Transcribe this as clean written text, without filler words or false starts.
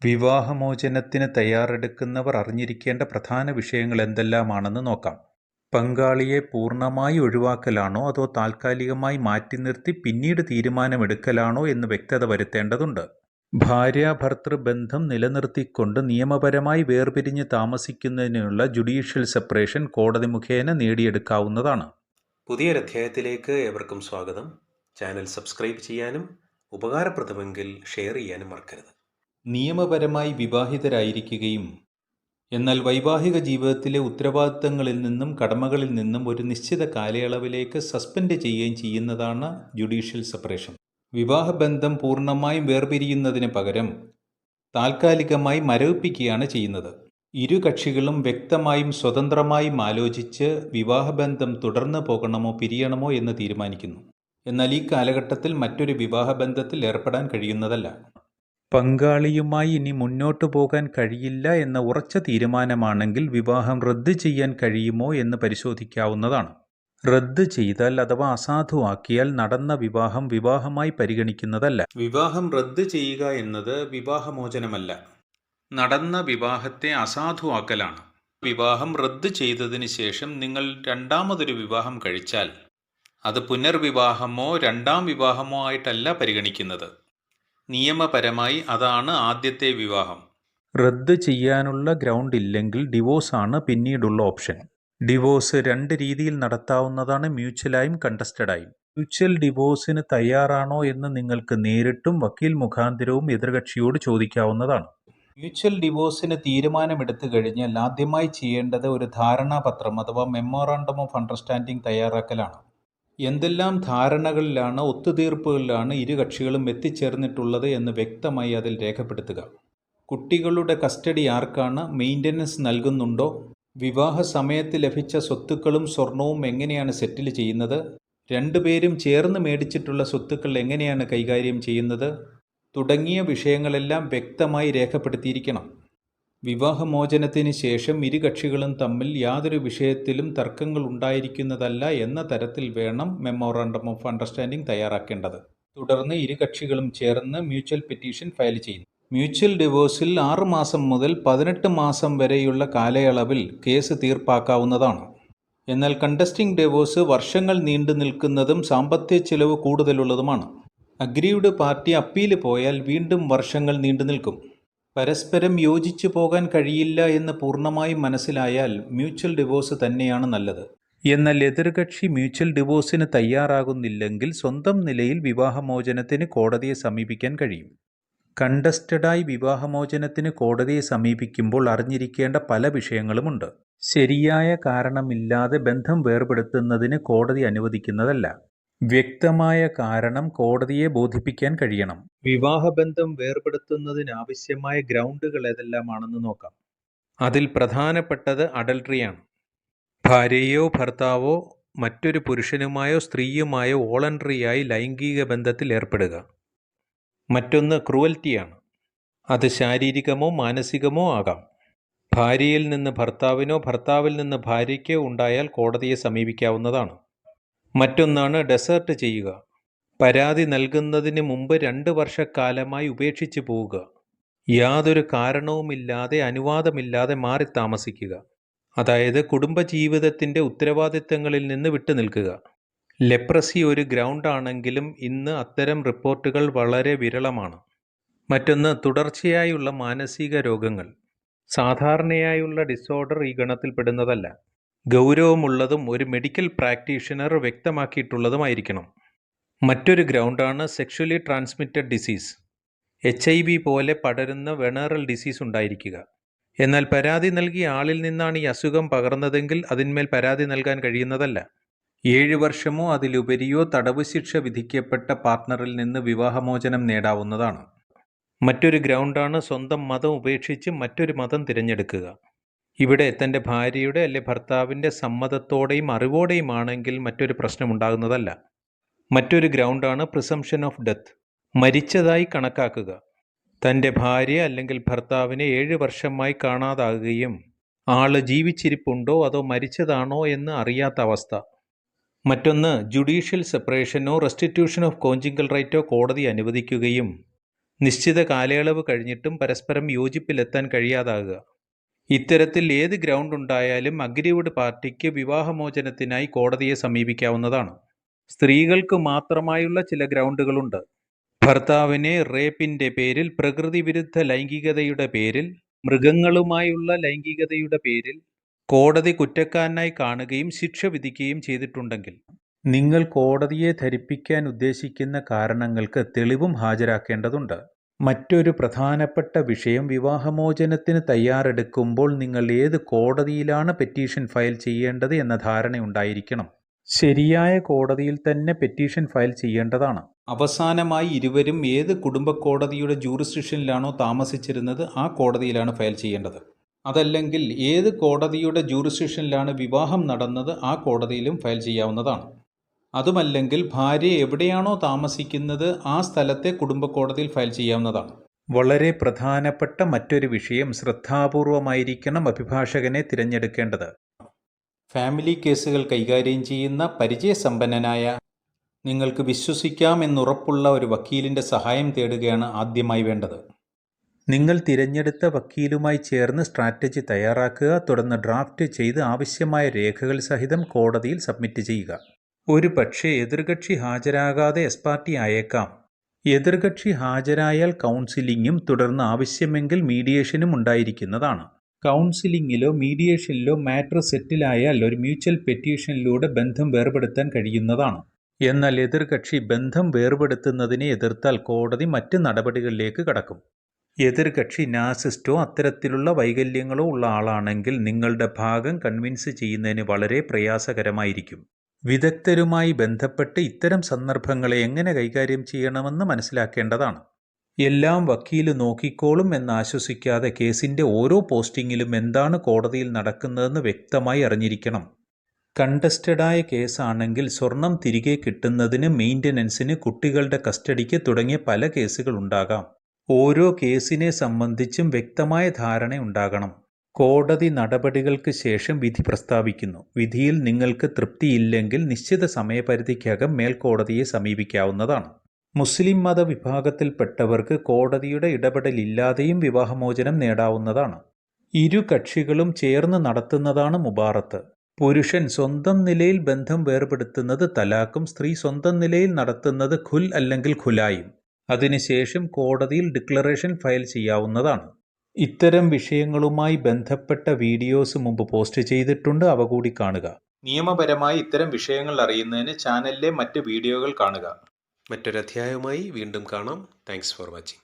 വിവാഹമോചനത്തിന് തയ്യാറെടുക്കുന്നവർ അറിഞ്ഞിരിക്കേണ്ട പ്രധാന വിഷയങ്ങൾ എന്തെല്ലാമാണെന്ന് നോക്കാം. പങ്കാളിയെ പൂർണ്ണമായി ഒഴിവാക്കലാണോ അതോ താൽക്കാലികമായി മാറ്റിനിർത്തി പിന്നീട് തീരുമാനമെടുക്കലാണോ എന്ന് വ്യക്തത വരുത്തേണ്ടതുണ്ട്. ഭാര്യാഭർതൃ ബന്ധം നിലനിർത്തിക്കൊണ്ട് നിയമപരമായി വേർപിരിഞ്ഞ് താമസിക്കുന്നതിനുള്ള ജുഡീഷ്യൽ സെപ്പറേഷൻ കോടതി മുഖേന നേടിയെടുക്കാവുന്നതാണ്. പുതിയൊരധ്യായത്തിലേക്ക് ഏവർക്കും സ്വാഗതം. ചാനൽ സബ്സ്ക്രൈബ് ചെയ്യാനും ഉപകാരപ്രദമെങ്കിൽ ഷെയർ ചെയ്യാനും മറക്കരുത്. നിയമപരമായി വിവാഹിതരായിരിക്കുകയും എന്നാൽ വൈവാഹിക ജീവിതത്തിലെ ഉത്തരവാദിത്തങ്ങളിൽ നിന്നും കടമകളിൽ നിന്നും ഒരു നിശ്ചിത കാലയളവിലേക്ക് സസ്പെൻഡ് ചെയ്യുകയും ചെയ്യുന്നതാണ് ജുഡീഷ്യൽ സെപ്പറേഷൻ. വിവാഹബന്ധം പൂർണ്ണമായും വേർപിരിയുന്നതിന് പകരം താൽക്കാലികമായി മരവിപ്പിക്കുകയാണ് ചെയ്യുന്നത്. ഇരു കക്ഷികളും വ്യക്തമായും സ്വതന്ത്രമായും ആലോചിച്ച് വിവാഹബന്ധം തുടർന്ന് പോകണമോ പിരിയണമോ എന്ന് തീരുമാനിക്കുന്നു. എന്നാൽ ഈ കാലഘട്ടത്തിൽ മറ്റൊരു വിവാഹബന്ധത്തിൽ ഏർപ്പെടാൻ കഴിയുന്നതല്ല. പങ്കാളിയുമായി ഇനി മുന്നോട്ടു പോകാൻ കഴിയില്ല എന്ന ഉറച്ച തീരുമാനമാണെങ്കിൽ വിവാഹം റദ്ദ് ചെയ്യാൻ കഴിയുമോ എന്ന് പരിശോധിക്കാവുന്നതാണ്. റദ്ദ് ചെയ്താൽ അഥവാ അസാധുവാക്കിയാൽ നടന്ന വിവാഹം വിവാഹമായി പരിഗണിക്കുന്നതല്ല. വിവാഹം റദ്ദ് ചെയ്യുക എന്നത് വിവാഹമോചനമല്ല, നടന്ന വിവാഹത്തെ അസാധുവാക്കലാണ്. വിവാഹം റദ്ദ് ചെയ്തതിന് ശേഷം നിങ്ങൾ രണ്ടാമതൊരു വിവാഹം കഴിച്ചാൽ അത് പുനർവിവാഹമോ രണ്ടാം വിവാഹമോ ആയിട്ടല്ല പരിഗണിക്കുന്നത്. നിയമപരമായി അതാണ് ആദ്യത്തെ വിവാഹം. റദ്ദ് ചെയ്യാനുള്ള ഗ്രൗണ്ട് ഇല്ലെങ്കിൽ ഡിവോഴ്സാണ് പിന്നീടുള്ള ഓപ്ഷൻ. ഡിവോഴ്സ് രണ്ട് രീതിയിൽ നടത്താവുന്നതാണ്, മ്യൂച്വലായും കണ്ടസ്റ്റഡായും. മ്യൂച്വൽ ഡിവോഴ്സിന് തയ്യാറാണോ എന്ന് നിങ്ങൾക്ക് നേരിട്ടും വക്കീൽ മുഖാന്തരവും എതിർകക്ഷിയോട് ചോദിക്കാവുന്നതാണ്. മ്യൂച്വൽ ഡിവോഴ്സിന് തീരുമാനമെടുത്തു കഴിഞ്ഞാൽ ആദ്യമായി ചെയ്യേണ്ടത് ഒരു ധാരണാപത്രം അഥവാ മെമ്മോറാണ്ടം ഓഫ് അണ്ടർസ്റ്റാൻഡിംഗ് തയ്യാറാക്കലാണ്. എന്തെല്ലാം ധാരണകളിലാണ് ഒത്തുതീർപ്പുകളിലാണ് ഇരു കക്ഷികളും എത്തിച്ചേർന്നിട്ടുള്ളത് എന്ന് വ്യക്തമായി അതിൽ രേഖപ്പെടുത്തുക. കുട്ടികളുടെ കസ്റ്റഡി ആർക്കാണ്, മെയിൻ്റനൻസ് നൽകുന്നുണ്ടോ, വിവാഹ സമയത്ത് ലഭിച്ച സ്വത്തുക്കളും സ്വർണവും എങ്ങനെയാണ് സെറ്റിൽ ചെയ്യുന്നത്, രണ്ടുപേരും ചേർന്ന് മേടിച്ചിട്ടുള്ള സ്വത്തുക്കൾ എങ്ങനെയാണ് കൈകാര്യം ചെയ്യുന്നത് തുടങ്ങിയ വിഷയങ്ങളെല്ലാം വ്യക്തമായി രേഖപ്പെടുത്തിയിരിക്കണം. വിവാഹമോചനത്തിന് ശേഷം ഇരു കക്ഷികളും തമ്മിൽ യാതൊരു വിഷയത്തിലും തർക്കങ്ങൾ ഉണ്ടായിരിക്കുന്നതല്ല എന്ന തരത്തിൽ വേണം മെമ്മോറാണ്ടം ഓഫ് അണ്ടർസ്റ്റാൻഡിംഗ് തയ്യാറാക്കേണ്ടത്. തുടർന്ന് ഇരു കക്ഷികളും ചേർന്ന് മ്യൂച്വൽ പെറ്റീഷൻ ഫയൽ ചെയ്യുന്നു. മ്യൂച്വൽ ഡിവോഴ്സിൽ 6 മാസം മുതൽ 18 മാസം വരെയുള്ള കാലയളവിൽ കേസ് തീർപ്പാക്കാവുന്നതാണ്. എന്നാൽ കണ്ടസ്റ്റിംഗ് ഡിവോഴ്സ് വർഷങ്ങൾ നീണ്ടു നിൽക്കുന്നതും സാമ്പത്തിക ചിലവ് കൂടുതലുള്ളതുമാണ്. അഗ്രീവ്ഡ് പാർട്ടി അപ്പീൽ പോയാൽ വീണ്ടും വർഷങ്ങൾ നീണ്ടു നിൽക്കും. പരസ്പരം യോജിച്ചു പോകാൻ കഴിയില്ല എന്ന് പൂർണ്ണമായും മനസ്സിലായാൽ മ്യൂച്വൽ ഡിവോഴ്സ് തന്നെയാണ് നല്ലത്. എന്നാൽ എതിർകക്ഷി മ്യൂച്വൽ ഡിവോഴ്സിന് തയ്യാറാകുന്നില്ലെങ്കിൽ സ്വന്തം നിലയിൽ വിവാഹമോചനത്തിന് കോടതിയെ സമീപിക്കാൻ കഴിയും. കണ്ടസ്റ്റഡായി വിവാഹമോചനത്തിന് കോടതിയെ സമീപിക്കുമ്പോൾ അറിഞ്ഞിരിക്കേണ്ട പല വിഷയങ്ങളുമുണ്ട്. ശരിയായ കാരണമില്ലാതെ ബന്ധം വേർപെടുത്തുന്നതിന് കോടതി അനുവദിക്കുന്നതല്ല. വ്യക്തമായ കാരണം കോടതിയെ ബോധിപ്പിക്കാൻ കഴിയണം. വിവാഹബന്ധം വേർപെടുത്തുന്നതിനാവശ്യമായ ഗ്രൗണ്ടുകൾ ഏതെല്ലാമാണെന്ന് നോക്കാം. അതിൽ പ്രധാനപ്പെട്ടത് അഡൾട്ടറിയാണ്. ഭാര്യയോ ഭർത്താവോ മറ്റൊരു പുരുഷനുമായോ സ്ത്രീയുമായോ വോളണ്ടറിയായി ലൈംഗിക ബന്ധത്തിൽ ഏർപ്പെടുക. മറ്റൊന്ന് ക്രൂവൽറ്റിയാണ്. അത് ശാരീരികമോ മാനസികമോ ആകാം. ഭാര്യയിൽ നിന്ന് ഭർത്താവിനോ ഭർത്താവിൽ നിന്ന് ഭാര്യയ്ക്കോ ഉണ്ടായാൽ കോടതിയെ സമീപിക്കാവുന്നതാണ്. മറ്റൊന്നാണ് ഡെസേർട്ട് ചെയ്യുക. പരാതി നൽകുന്നതിന് മുമ്പ് 2 വർഷക്കാലമായി ഉപേക്ഷിച്ചു പോവുക. യാതൊരു കാരണവുമില്ലാതെ അനുവാദമില്ലാതെ മാറി താമസിക്കുക. അതായത് കുടുംബജീവിതത്തിൻ്റെ ഉത്തരവാദിത്തങ്ങളിൽ നിന്ന് വിട്ടുനിൽക്കുക. ലെപ്രസി ഒരു ഗ്രൗണ്ടാണെങ്കിലും ഇന്ന് അത്തരം റിപ്പോർട്ടുകൾ വളരെ വിരളമാണ്. മറ്റൊന്ന് തുടർച്ചയായുള്ള മാനസിക രോഗങ്ങൾ. സാധാരണയായുള്ള ഡിസോർഡർ ഈ ഗണത്തിൽപ്പെടുന്നതല്ല. ഗൗരവമുള്ളതും ഒരു മെഡിക്കൽ പ്രാക്ടീഷണർ വ്യക്തമാക്കിയിട്ടുള്ളതുമായിരിക്കണം. മറ്റൊരു ഗ്രൗണ്ടാണ് സെക്ഷുവലി ട്രാൻസ്മിറ്റഡ് ഡിസീസ്. HIV പോലെ പടരുന്ന വെനറൽ ഡിസീസ് ഉണ്ടായിരിക്കുക. എന്നാൽ പരാതി നൽകിയ ആളിൽ നിന്നാണ് ഈ അസുഖം പകർന്നതെങ്കിൽ അതിന്മേൽ പരാതി നൽകാൻ കഴിയുന്നതല്ല. 7 വർഷമോ അതിലുപരിയോ തടവ് ശിക്ഷ വിധിക്കപ്പെട്ട പാർട്ട്ണറിൽ നിന്ന് വിവാഹമോചനം നേടാവുന്നതാണ്. മറ്റൊരു ഗ്രൗണ്ടാണ് സ്വന്തം മതം ഉപേക്ഷിച്ച് മറ്റൊരു മതം തിരഞ്ഞെടുക്കുക. ഇവിടെ തൻ്റെ ഭാര്യയുടെ അല്ലെ ഭർത്താവിൻ്റെ സമ്മതത്തോടെയും അറിവോടെയും ആണെങ്കിൽ മറ്റൊരു പ്രശ്നമുണ്ടാകുന്നതല്ല. മറ്റൊരു ഗ്രൗണ്ടാണ് പ്രിസംപ്ഷൻ ഓഫ് ഡെത്ത്. മരിച്ചതായി കണക്കാക്കുക. തൻ്റെ ഭാര്യ അല്ലെങ്കിൽ ഭർത്താവിനെ 7 വർഷമായി കാണാതാകുകയും ആള് ജീവിച്ചിരിപ്പുണ്ടോ അതോ മരിച്ചതാണോ എന്ന് അറിയാത്ത അവസ്ഥ. മറ്റൊന്ന് ജുഡീഷ്യൽ സെപ്പറേഷനോ റെസ്റ്റിറ്റ്യൂഷൻ ഓഫ് കോഞ്ചുഗൽ റൈറ്റോ കോടതി അനുവദിക്കുകയും നിശ്ചിത കാലയളവ് കഴിഞ്ഞിട്ടും പരസ്പരം യോജിപ്പിലെത്താൻ കഴിയാതാകുക. ഇത്തരത്തിൽ ഏത് ഗ്രൗണ്ട് ഉണ്ടായാലും അഗ്രീവ്ഡ് പാർട്ടിക്ക് വിവാഹമോചനത്തിനായി കോടതിയെ സമീപിക്കാവുന്നതാണ്. സ്ത്രീകൾക്ക് മാത്രമായുള്ള ചില ഗ്രൗണ്ടുകളുണ്ട്. ഭർത്താവിനെ റേപ്പിന്റെ പേരിൽ, പ്രകൃതി വിരുദ്ധ ലൈംഗികതയുടെ പേരിൽ, മൃഗങ്ങളുമായുള്ള ലൈംഗികതയുടെ പേരിൽ കോടതി കുറ്റക്കാരനായി കാണുകയും ശിക്ഷ വിധിക്കുകയും ചെയ്തിട്ടുണ്ടെങ്കിൽ നിങ്ങൾ കോടതിയെ ധരിപ്പിക്കാൻ ഉദ്ദേശിക്കുന്ന കാരണങ്ങൾക്ക് തെളിവും ഹാജരാക്കേണ്ടതുണ്ട്. മറ്റൊരു പ്രധാനപ്പെട്ട വിഷയം, വിവാഹമോചനത്തിന് തയ്യാറെടുക്കുമ്പോൾ നിങ്ങൾ ഏത് കോടതിയിലാണ് പെറ്റീഷൻ ഫയൽ ചെയ്യേണ്ടത് എന്ന ധാരണയുണ്ടായിരിക്കണം. ശരിയായ കോടതിയിൽ തന്നെ പെറ്റീഷൻ ഫയൽ ചെയ്യേണ്ടതാണ്. അവസാനമായി ഇരുവരും ഏത് കുടുംബ കോടതിയുടെ ജൂറിസ്ഡിക്ഷനിലാണോ താമസിച്ചിരുന്നത് ആ കോടതിയിലാണ് ഫയൽ ചെയ്യേണ്ടത്. അതല്ലെങ്കിൽ ഏത് കോടതിയുടെ ജൂറിസ്ഡിക്ഷനിലാണ് വിവാഹം നടന്നത് ആ കോടതിയിലും ഫയൽ ചെയ്യാവുന്നതാണ്. അതുമല്ലെങ്കിൽ ഭാര്യ എവിടെയാണോ താമസിക്കുന്നത് ആ സ്ഥലത്തെ കുടുംബ കോടതിയിൽ ഫയൽ ചെയ്യാവുന്നതാണ്. വളരെ പ്രധാനപ്പെട്ട മറ്റൊരു വിഷയം, ശ്രദ്ധാപൂർവമായിരിക്കണം അഭിഭാഷകനെ തിരഞ്ഞെടുക്കേണ്ടത്. ഫാമിലി കേസുകൾ കൈകാര്യം ചെയ്യുന്ന പരിചയസമ്പന്നനായ, നിങ്ങൾക്ക് വിശ്വസിക്കാമെന്നുറപ്പുള്ള ഒരു വക്കീലിൻ്റെ സഹായം തേടുകയാണ് ആദ്യമായി വേണ്ടത്. നിങ്ങൾ തിരഞ്ഞെടുത്ത വക്കീലുമായി ചേർന്ന് സ്ട്രാറ്റജി തയ്യാറാക്കുക. തുടർന്ന് ഡ്രാഫ്റ്റ് ചെയ്ത് ആവശ്യമായ രേഖകൾ സഹിതം കോടതിയിൽ സബ്മിറ്റ് ചെയ്യുക. ഒരു പക്ഷേ എതിർകക്ഷി ഹാജരാകാതെ എസ് പാർട്ടി അയക്കാം. എതിർകക്ഷി ഹാജരായാൽ കൗൺസിലിങ്ങും തുടർന്ന് ആവശ്യമെങ്കിൽ മീഡിയേഷനും ഉണ്ടായിരിക്കുന്നതാണ്. കൗൺസിലിങ്ങിലോ മീഡിയേഷനിലോ മാറ്റർ സെറ്റിലായാൽ ഒരു മ്യൂച്വൽ പെറ്റീഷനിലൂടെ ബന്ധം വേർപെടുത്താൻ കഴിയുന്നതാണ്. എന്നാൽ എതിർകക്ഷി ബന്ധം വേർപെടുത്തുന്നതിനെ എതിർത്താൽ കോടതി മറ്റ് നടപടികളിലേക്ക് കടക്കും. എതിർകക്ഷി നാർസിസ്റ്റോ അത്തരത്തിലുള്ള വൈകല്യങ്ങളോ ഉള്ള ആളാണെങ്കിൽ നിങ്ങളുടെ ഭാഗം കൺവിൻസ് ചെയ്യുന്നതിന് വളരെ പ്രയാസകരമായിരിക്കും. വിദഗ്ധരുമായി ബന്ധപ്പെട്ട് ഇത്തരം സന്ദർഭങ്ങളെ എങ്ങനെ കൈകാര്യം ചെയ്യണമെന്ന് മനസ്സിലാക്കേണ്ടതാണ്. എല്ലാം വക്കീല് നോക്കിക്കോളും എന്ന് ആശ്വസിക്കാതെ കേസിൻ്റെ ഓരോ പോസ്റ്റിങ്ങിലും എന്താണ് കോടതിയിൽ നടക്കുന്നതെന്ന് വ്യക്തമായി അറിഞ്ഞിരിക്കണം. കണ്ടസ്റ്റഡായ കേസാണെങ്കിൽ സ്വർണം തിരികെ കിട്ടുന്നതിന്, മെയിൻ്റനൻസിന്, കുട്ടികളുടെ കസ്റ്റഡിക്ക് തുടങ്ങിയ പല കേസുകൾ ഉണ്ടാകാം. ഓരോ കേസിനെ സംബന്ധിച്ചും വ്യക്തമായ ധാരണ ഉണ്ടാകണം. കോടതി നടപടികൾക്ക് ശേഷം വിധി പ്രസ്താവിക്കുന്നു. വിധിയിൽ നിങ്ങൾക്ക് തൃപ്തിയില്ലെങ്കിൽ നിശ്ചിത സമയപരിധിക്കകം മേൽക്കോടതിയെ സമീപിക്കാവുന്നതാണ്. മുസ്ലിം മത വിഭാഗത്തിൽപ്പെട്ടവർക്ക് കോടതിയുടെ ഇടപെടലില്ലാതെയും വിവാഹമോചനം നേടാവുന്നതാണ്. ഇരു കക്ഷികളും ചേർന്ന് നടത്തുന്നതാണ് മുബാറത്ത്. പുരുഷൻ സ്വന്തം നിലയിൽ ബന്ധം വേർപെടുത്തുന്നത് തലാഖും, സ്ത്രീ സ്വന്തം നിലയിൽ നടത്തുന്നത് ഖുൽ അല്ലെങ്കിൽ ഖുലായും. അതിനുശേഷം കോടതിയിൽ ഡിക്ലറേഷൻ ഫയൽ ചെയ്യാവുന്നതാണ്. ഇത്തരം വിഷയങ്ങളുമായി ബന്ധപ്പെട്ട വീഡിയോസ് മുമ്പ് പോസ്റ്റ് ചെയ്തിട്ടുണ്ട്, അവ കൂടി കാണുക. നിയമപരമായി ഇത്തരം വിഷയങ്ങൾ അറിയുന്നതിന് ചാനലിലെ മറ്റ് വീഡിയോകൾ കാണുക. മറ്റൊരധ്യായവുമായി വീണ്ടും കാണാം. Thanks for watching.